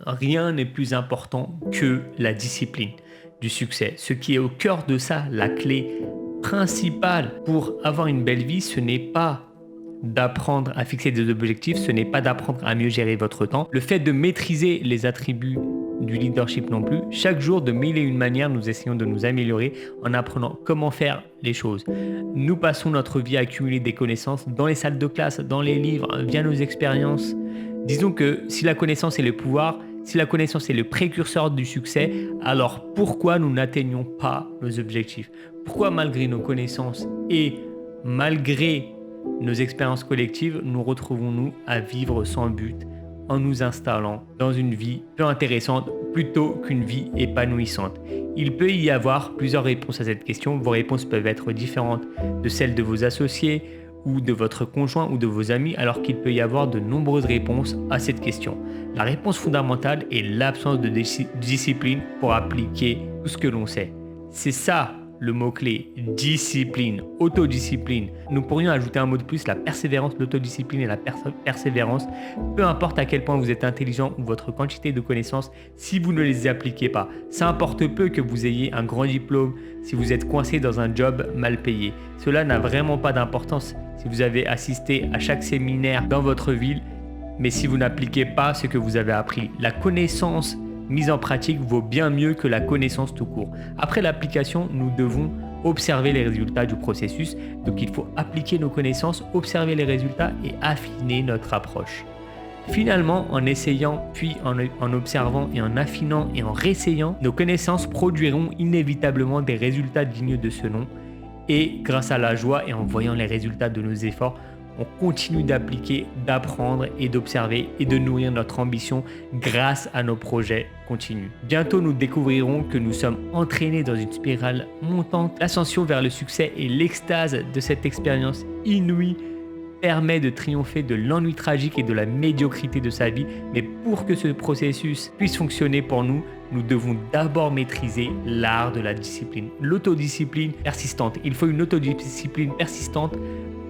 rien n'est plus important que la discipline du succès. Ce qui est au cœur de ça, la clé principale pour avoir une belle vie, ce n'est pas d'apprendre à fixer des objectifs, ce n'est pas d'apprendre à mieux gérer votre temps. Le fait de maîtriser les attributs du leadership non plus. Chaque jour, de mille et une manières, nous essayons de nous améliorer en apprenant comment faire les choses. Nous passons notre vie à accumuler des connaissances dans les salles de classe, dans les livres, via nos expériences. Disons que si la connaissance est le pouvoir, si la connaissance est le précurseur du succès, alors pourquoi nous n'atteignons pas nos objectifs? Pourquoi malgré nos connaissances et malgré nos expériences collectives, nous retrouvons-nous à vivre sans but en nous installant dans une vie peu intéressante plutôt qu'une vie épanouissante? Il peut y avoir plusieurs réponses à cette question. Vos réponses peuvent être différentes de celles de vos associés ou de votre conjoint ou de vos amis, alors qu'il peut y avoir de nombreuses réponses à cette question. La réponse fondamentale est l'absence de discipline pour appliquer tout ce que l'on sait. C'est ça le mot-clé, discipline, autodiscipline. Nous pourrions ajouter un mot de plus, la persévérance, l'autodiscipline et la persévérance. Peu importe à quel point vous êtes intelligent ou votre quantité de connaissances, si vous ne les appliquez pas, ça importe peu que vous ayez un grand diplôme, si vous êtes coincé dans un job mal payé. Cela n'a vraiment pas d'importance si vous avez assisté à chaque séminaire dans votre ville, mais si vous n'appliquez pas ce que vous avez appris. La connaissance mise en pratique vaut bien mieux que la connaissance tout court. Après l'application, nous devons observer les résultats du processus. Donc il faut appliquer nos connaissances, observer les résultats et affiner notre approche. Finalement, en essayant, puis en observant et en affinant et en réessayant, nos connaissances produiront inévitablement des résultats dignes de ce nom. Et grâce à la joie et en voyant les résultats de nos efforts, on continue d'appliquer, d'apprendre et d'observer et de nourrir notre ambition grâce à nos projets continus. Bientôt, nous découvrirons que nous sommes entraînés dans une spirale montante. L'ascension vers le succès et l'extase de cette expérience inouïe permet de triompher de l'ennui tragique et de la médiocrité de sa vie. Mais pour que ce processus puisse fonctionner pour nous, nous devons d'abord maîtriser l'art de la discipline, l'autodiscipline persistante. Il faut une autodiscipline persistante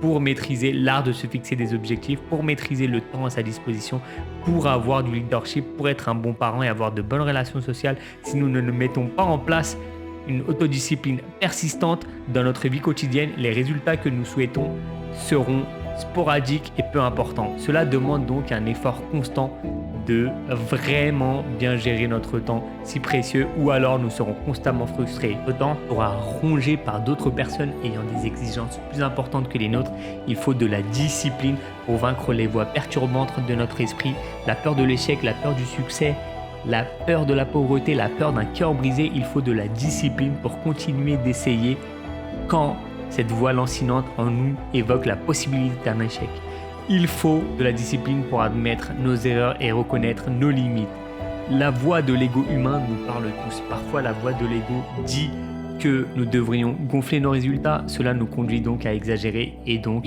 pour maîtriser l'art de se fixer des objectifs, pour maîtriser le temps à sa disposition, pour avoir du leadership, pour être un bon parent et avoir de bonnes relations sociales. Si nous ne mettons pas en place une autodiscipline persistante dans notre vie quotidienne, les résultats que nous souhaitons seront sporadiques et peu importants. Cela demande donc un effort constant de vraiment bien gérer notre temps si précieux, ou alors nous serons constamment frustrés. Le temps sera rongé par d'autres personnes ayant des exigences plus importantes que les nôtres. Il faut de la discipline pour vaincre les voies perturbantes de notre esprit, la peur de l'échec, la peur du succès, la peur de la pauvreté, la peur d'un cœur brisé. Il faut de la discipline pour continuer d'essayer quand cette voix lancinante en nous évoque la possibilité d'un échec. Il faut de la discipline pour admettre nos erreurs et reconnaître nos limites. La voix de l'ego humain nous parle tous. Parfois, la voix de l'ego dit que nous devrions gonfler nos résultats. Cela nous conduit donc à exagérer et donc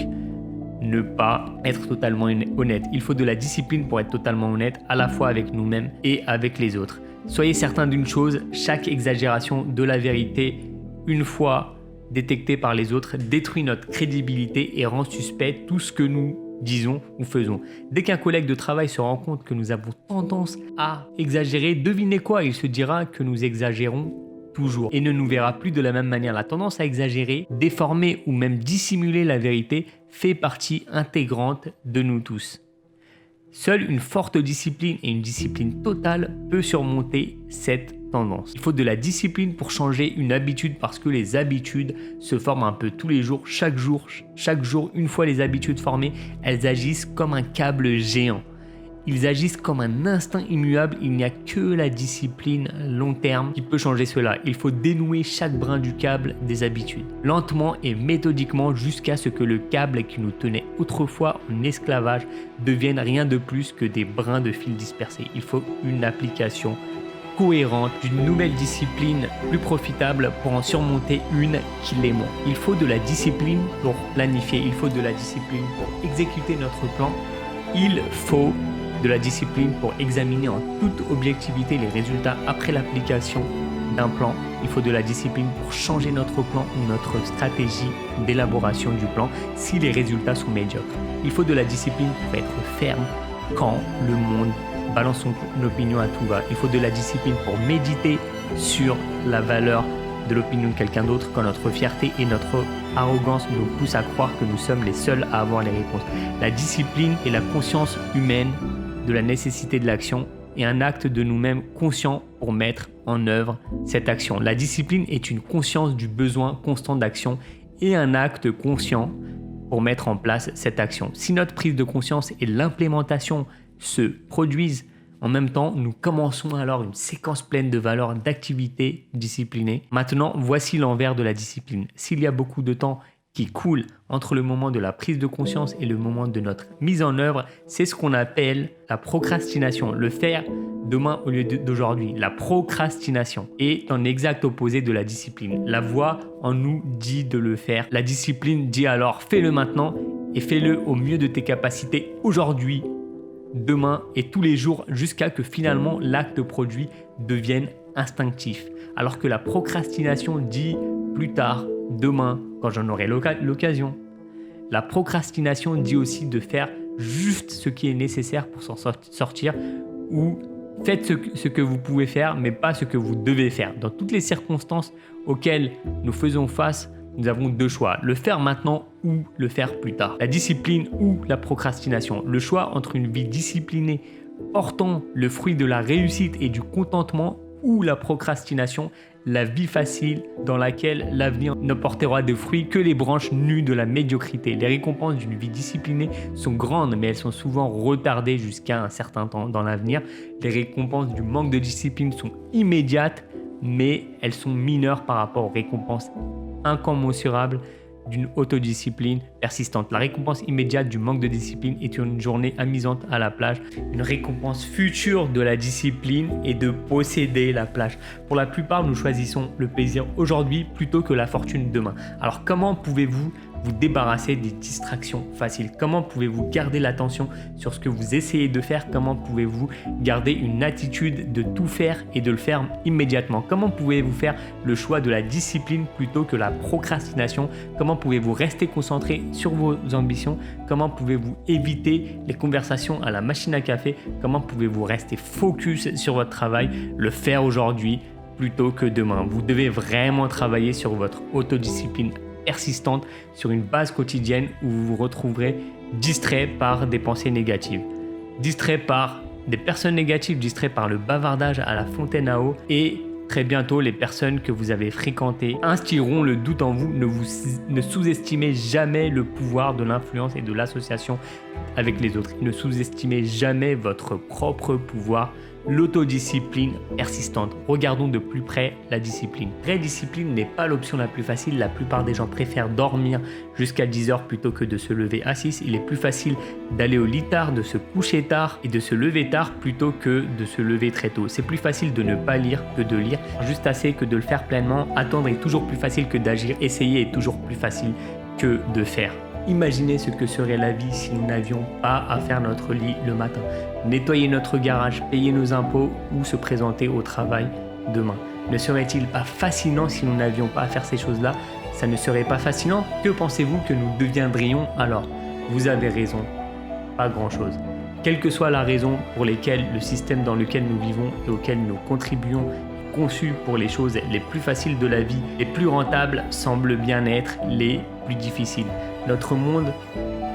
ne pas être totalement honnête. Il faut de la discipline pour être totalement honnête, à la fois avec nous-mêmes et avec les autres. Soyez certains d'une chose, chaque exagération de la vérité, une fois détectée par les autres, détruit notre crédibilité et rend suspect tout ce que nous disons ou faisons. Dès qu'un collègue de travail se rend compte que nous avons tendance à exagérer, devinez quoi, il se dira que nous exagérons toujours et ne nous verra plus de la même manière. La tendance à exagérer, déformer ou même dissimuler la vérité fait partie intégrante de nous tous. Seule une forte discipline et une discipline totale peut surmonter cette tendance. Il faut de la discipline pour changer une habitude parce que les habitudes se forment un peu tous les jours, chaque jour, une fois les habitudes formées, elles agissent comme un câble géant. Ils agissent comme un instinct immuable, il n'y a que la discipline long terme qui peut changer cela. Il faut dénouer chaque brin du câble des habitudes, lentement et méthodiquement jusqu'à ce que le câble qui nous tenait autrefois en esclavage devienne rien de plus que des brins de fil dispersés. Il faut une application cohérente d'une nouvelle discipline plus profitable pour en surmonter une qui l'est moins. Il faut de la discipline pour planifier, il faut de la discipline pour exécuter notre plan, il faut de la discipline pour examiner en toute objectivité les résultats après l'application d'un plan. Il faut de la discipline pour changer notre plan ou notre stratégie d'élaboration du plan si les résultats sont médiocres. Il faut de la discipline pour être ferme quand le monde balance son opinion à tout va. Il faut de la discipline pour méditer sur la valeur de l'opinion de quelqu'un d'autre quand notre fierté et notre arrogance nous poussent à croire que nous sommes les seuls à avoir les réponses. La discipline et la conscience humaine de la nécessité de l'action et un acte de nous-mêmes conscient pour mettre en œuvre cette action. La discipline est une conscience du besoin constant d'action et un acte conscient pour mettre en place cette action. Si notre prise de conscience et l'implémentation se produisent en même temps, nous commençons alors une séquence pleine de valeurs d'activités disciplinées. Maintenant, voici l'envers de la discipline. S'il y a beaucoup de temps qui coule entre le moment de la prise de conscience et le moment de notre mise en œuvre, c'est ce qu'on appelle la procrastination, le faire demain au lieu d'aujourd'hui. La procrastination est en exact opposé de la discipline. La voix en nous dit de le faire. La discipline dit alors fais-le maintenant et fais-le au mieux de tes capacités aujourd'hui, demain et tous les jours jusqu'à que finalement l'acte produit devienne instinctif. Alors que la procrastination dit plus tard, demain, quand j'en aurai l'occasion. La procrastination dit aussi de faire juste ce qui est nécessaire pour s'en sortir ou faites ce que vous pouvez faire mais pas ce que vous devez faire. Dans toutes les circonstances auxquelles nous faisons face, nous avons deux choix, le faire maintenant ou le faire plus tard. La discipline ou la procrastination. Le choix entre une vie disciplinée portant le fruit de la réussite et du contentement ou la procrastination, la vie facile dans laquelle l'avenir ne portera de fruits que les branches nues de la médiocrité. Les récompenses d'une vie disciplinée sont grandes, mais elles sont souvent retardées jusqu'à un certain temps dans l'avenir. Les récompenses du manque de discipline sont immédiates, mais elles sont mineures par rapport aux récompenses incommensurables d'une autodiscipline persistante. La récompense immédiate du manque de discipline est une journée amusante à la plage. Une récompense future de la discipline est de posséder la plage. Pour la plupart, nous choisissons le plaisir aujourd'hui plutôt que la fortune demain. Alors comment pouvez-vous vous débarrasser des distractions faciles? Comment pouvez-vous garder l'attention sur ce que vous essayez de faire? Comment pouvez-vous garder une attitude de tout faire et de le faire immédiatement? Comment pouvez-vous faire le choix de la discipline plutôt que la procrastination? Comment pouvez-vous rester concentré sur vos ambitions? Comment pouvez-vous éviter les conversations à la machine à café? Comment pouvez-vous rester focus sur votre travail? Le faire aujourd'hui plutôt que demain. Vous devez vraiment travailler sur votre autodiscipline persistante sur une base quotidienne où vous vous retrouverez distrait par des pensées négatives, distrait par des personnes négatives, distrait par le bavardage à la fontaine à eau et très bientôt les personnes que vous avez fréquentées instilleront le doute en vous. Ne sous-estimez jamais le pouvoir de l'influence et de l'association avec les autres. Ne sous-estimez jamais votre propre pouvoir. L'autodiscipline persistante. Regardons de plus près la discipline. Vraie discipline n'est pas l'option la plus facile. La plupart des gens préfèrent dormir jusqu'à 10 heures plutôt que de se lever à 6. Il est plus facile d'aller au lit tard, de se coucher tard et de se lever tard plutôt que de se lever très tôt. C'est plus facile de ne pas lire que de lire, juste assez que de le faire pleinement. Attendre est toujours plus facile que d'agir. Essayer est toujours plus facile que de faire. Imaginez ce que serait la vie si nous n'avions pas à faire notre lit le matin, nettoyer notre garage, payer nos impôts ou se présenter au travail demain. Ne serait-il pas fascinant si nous n'avions pas à faire ces choses-là? Ça ne serait pas fascinant? Que pensez-vous que nous deviendrions alors? Vous avez raison, pas grand-chose. Quelle que soit la raison pour laquelle le système dans lequel nous vivons et auquel nous contribuons est conçu pour les choses les plus faciles de la vie, les plus rentables semblent bien être les plus difficiles. Notre monde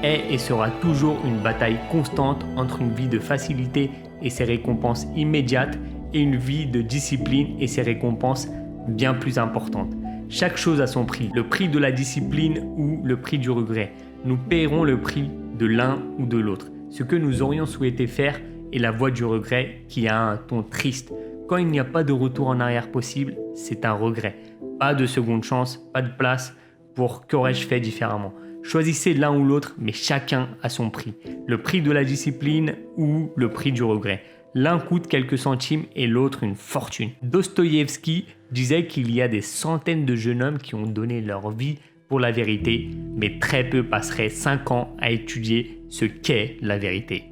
est et sera toujours une bataille constante entre une vie de facilité et ses récompenses immédiates et une vie de discipline et ses récompenses bien plus importantes. Chaque chose a son prix, le prix de la discipline ou le prix du regret. Nous paierons le prix de l'un ou de l'autre. Ce que nous aurions souhaité faire est la voie du regret qui a un ton triste. Quand il n'y a pas de retour en arrière possible, c'est un regret. Pas de seconde chance, pas de place pour qu'aurais-je fait différemment. Choisissez l'un ou l'autre, mais chacun a son prix. Le prix de la discipline ou le prix du regret. L'un coûte quelques centimes et l'autre une fortune. Dostoïevski disait qu'il y a des centaines de jeunes hommes qui ont donné leur vie pour la vérité, mais très peu passeraient 5 ans à étudier ce qu'est la vérité.